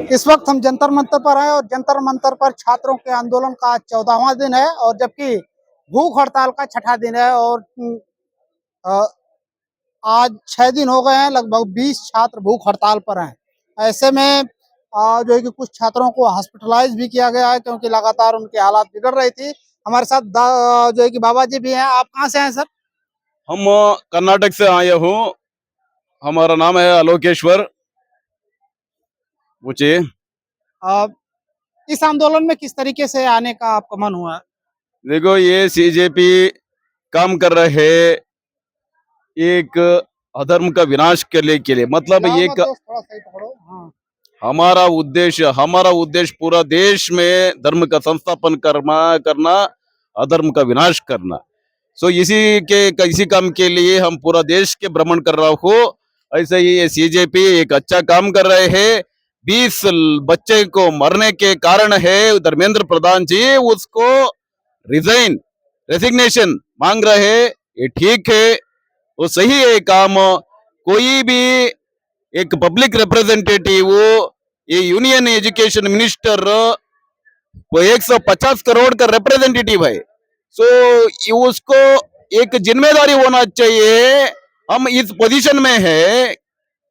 इस वक्त हम जंतर मंतर पर हैं और जंतर मंतर पर छात्रों के आंदोलन का आज 14वां दिन है और जबकि भूख हड़ताल का छठा दिन है और अ, आज 6 दिन हो गए हैं, लगभग 20 छात्र भूख हड़ताल पर हैं। ऐसे में जो है कि कुछ छात्रों को हॉस्पिटलाइज भी किया गया है क्योंकि लगातार उनकी हालात बिगड़ रही थी। हमारे साथ जो है कि बाबा जी भी हैं। आप कहाँ से हैं सर? हम कर्नाटक से आए हूँ। हमारा नाम है आलोकेश्वर। पूछिए। अ, इस आंदोलन में किस तरीके से आने का आपका मन हुआ है? देखो, ये सीजेपी काम कर रहे हैं एक अधर्म का विनाश के लिए मतलब लाओ एक मत दोस्त, थोड़ा सही पकड़ो। हाँ। हमारा उद्देश्य पूरा देश में धर्म का संस्थापन करना, अधर्म का विनाश करना। सो इसी काम के लिए हम पूरा देश के भ्रमण कर रहा हूँ। ऐसे ही ये सीजेपी एक अच्छा काम कर रहे हैं। 20 बच्चे को मरने के कारण है धर्मेंद्र प्रधान जी उसको रेसिग्नेशन मांग रहे हैं। ये ठीक है, वो सही है काम। कोई भी एक पब्लिक रिप्रेजेंटेटिव, ये यूनियन एजुकेशन मिनिस्टर, वो 150 करोड़ का रिप्रेजेंटेटिव है। सो उसको एक जिम्मेदारी होना चाहिए। हम इस पोजीशन में है,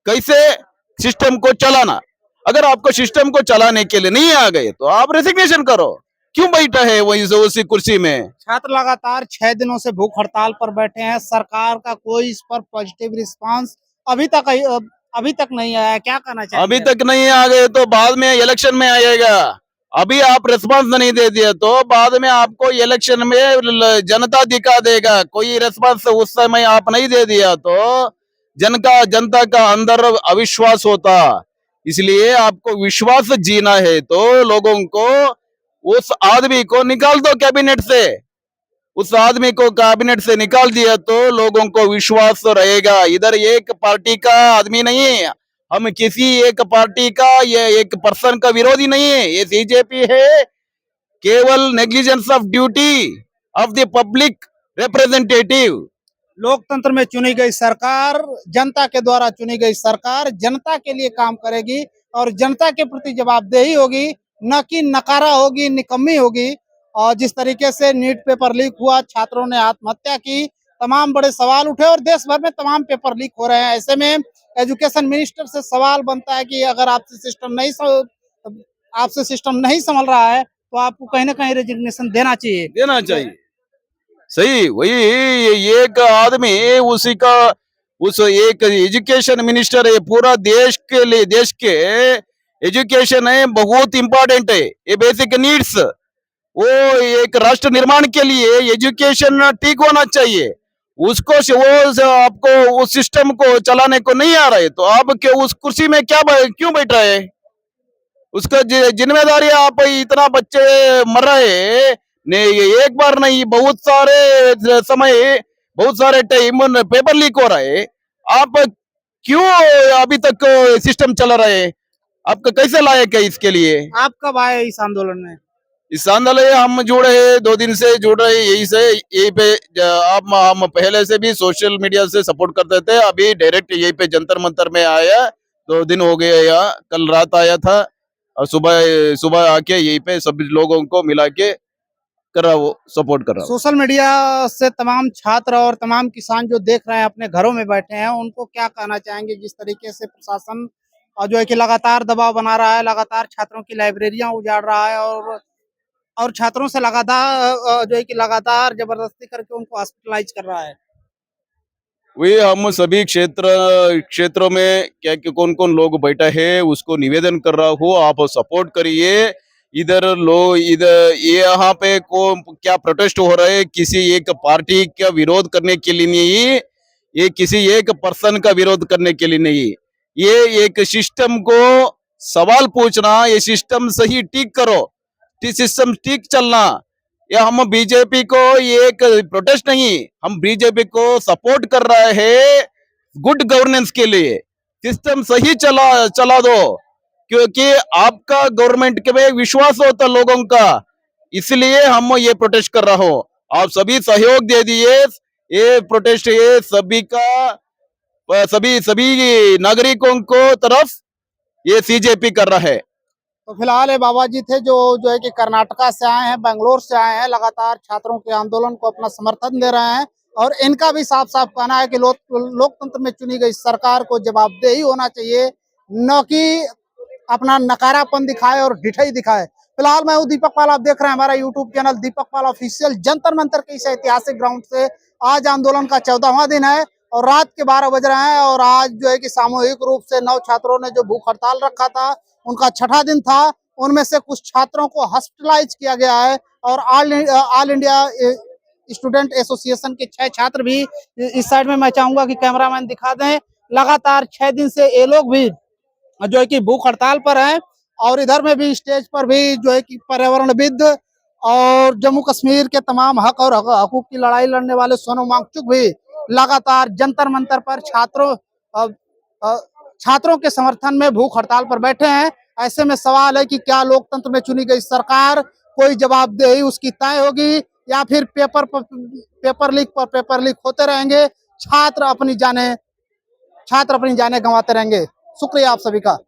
कैसे सिस्टम को चलाना। अगर आपको सिस्टम को चलाने के लिए नहीं आ गए तो आप रेसिग्नेशन करो। क्यों बैठा है वही उसी कुर्सी में? छात्र लगातार 6 दिनों से भूख हड़ताल पर बैठे हैं। सरकार का कोई इस पर पॉजिटिव रिस्पांस अभी तक नहीं आया है। क्या कहना चाहेंगे अभी आप? तक नहीं आ गए तो बाद में इलेक्शन में आएगा। अभी आप रिस्पांस नहीं दे दिए तो बाद में आपको इलेक्शन में जनता दिखा देगा। कोई रिस्पांस उस समय आप नहीं दे दिया तो जनता का अंदर अविश्वास होता। इसलिए आपको विश्वास जीना है तो लोगों को उस आदमी को निकाल दो कैबिनेट से। उस आदमी को कैबिनेट से निकाल दिया तो लोगों को विश्वास रहेगा। इधर एक पार्टी का आदमी नहीं है, हम किसी एक पार्टी का, ये एक पर्सन का विरोधी नहीं है। ये सीजेपी है, केवल negligence of duty of the public representative. लोकतंत्र में चुनी गई सरकार, जनता के द्वारा चुनी गई सरकार जनता के लिए काम करेगी और जनता के प्रति जवाबदेही होगी, न कि नकारा होगी, निकम्मी होगी। और जिस तरीके से नीट पेपर लीक हुआ, छात्रों ने आत्महत्या की, तमाम बड़े सवाल उठे और देश भर में तमाम पेपर लीक हो रहे हैं। ऐसे में एजुकेशन मिनिस्टर से सवाल बनता है कि अगर आपसे सिस्टम नहीं संभल रहा है तो आपको कहीं ना कहीं रेजिग्नेशन देना चाहिए। देना चाहिए। सही वही एक आदमी उसी का, उस एक एजुकेशन मिनिस्टर है। पूरा देश के लिए, देश के एजुकेशन है बहुत इंपॉर्टेंट है। ये बेसिक नीड्स, वो एक राष्ट्र निर्माण के लिए एजुकेशन ठीक होना चाहिए। आपको उस सिस्टम को चलाने को नहीं आ रहा है तो आप क्यों उस कुर्सी में क्यों बैठ रहे हैं? उसका जिम्मेदारी आप, इतना बच्चे मर रहे ने, ये एक बार नहीं, बहुत सारे समय, बहुत सारे टाइम पेपर लीक हो रहे। आप क्यों अभी तक सिस्टम चला रहे? आपका कैसे लायक है इसके लिए? आप कब आए इस आंदोलन में? इस आंदोलन हम जुड़े हैं, 2 दिन से जुड़ रहे हैं। यही पे हम पहले से भी सोशल मीडिया से सपोर्ट करते थे। अभी डायरेक्ट यही पे जंतर मंतर में आया, 2 दिन हो गए। यहाँ कल रात आया था और सुबह सुबह आके यहीं पे सभी लोगों को मिला के कर रहा, वो सपोर्ट कर रहा हूँ। सोशल मीडिया से तमाम छात्र और तमाम किसान जो देख रहे हैं, अपने घरों में बैठे हैं, उनको क्या कहना चाहेंगे? जिस तरीके से प्रशासन जो है कि लगातार दबाव बना रहा है, लगातार छात्रों की लाइब्रेरियां उजाड़ रहा है और छात्रों से लगातार जो है कि लगातार जबरदस्ती करके उनको हॉस्पिटलाइज कर रहा है। वही हम सभी क्षेत्रों में क्या कौन कौन लोग बैठा है उसको निवेदन कर रहा हूँ, आप सपोर्ट करिए। इधर ये यहाँ पे क्या प्रोटेस्ट हो रहा है, किसी एक पार्टी का विरोध करने के लिए नहीं, ये किसी एक पर्सन का विरोध करने के लिए नहीं। ये एक सिस्टम को सवाल पूछना, ये सिस्टम सही ठीक करो, सिस्टम ठीक चलना। या हम बीजेपी को, ये एक प्रोटेस्ट नहीं, हम बीजेपी को सपोर्ट कर रहे हैं गुड गवर्नेंस के लिए। सिस्टम सही चला दो, क्योंकि आपका गवर्नमेंट के में विश्वास होता लोगों का। इसलिए हम ये प्रोटेस्ट कर रहा हूँ, आप सभी सहयोग दे दिए। ये प्रोटेस्ट ये सभी का, सभी नागरिकों को तरफ ये सीजेपी कर रहा है। तो फिलहाल ये बाबा जी थे जो है कि कर्नाटका से आए हैं, बेंगलोर से आए हैं, लगातार छात्रों के आंदोलन को अपना समर्थन दे रहे हैं। और इनका भी साफ साफ कहना है कि लोकतंत्र में चुनी गई सरकार को जवाबदेही होना चाहिए, न कि अपना नकारापन दिखाए और ढिठाई दिखाए। फिलहाल मैं हूँ दीपक पाल, आप देख रहे हैं हमारा यूट्यूब चैनल दीपक पाल ऑफिशियल। जंतर मंतर के इस ऐतिहासिक ग्राउंड से आज आंदोलन का 14वां दिन है और रात के 12 बज रहे हैं। और आज जो है कि सामूहिक रूप से 9 छात्रों ने जो भूख हड़ताल रखा था, उनका छठा दिन था। उनमें से कुछ छात्रों को हॉस्पिटलाइज किया गया है और ऑल इंडिया स्टूडेंट एसोसिएशन के 6 छात्र भी इस साइड में, मैं चाहूंगा कि कैमरामैन दिखा दें, लगातार 6 दिन से ये लोग भी जो है कि भूख हड़ताल पर हैं। और इधर में भी स्टेज पर भी जो है कि पर्यावरणविद और जम्मू कश्मीर के तमाम हक और हकूक की लड़ाई लड़ने वाले सोनम वांगचुक भी लगातार जंतर मंतर पर छात्रों के समर्थन में भूख हड़ताल पर बैठे हैं। ऐसे में सवाल है कि क्या लोकतंत्र में चुनी गई सरकार कोई जवाबदेही उसकी तय होगी, या फिर पेपर लीक होते रहेंगे, छात्र अपनी जाने गंवाते रहेंगे। शुक्रिया आप सभी का।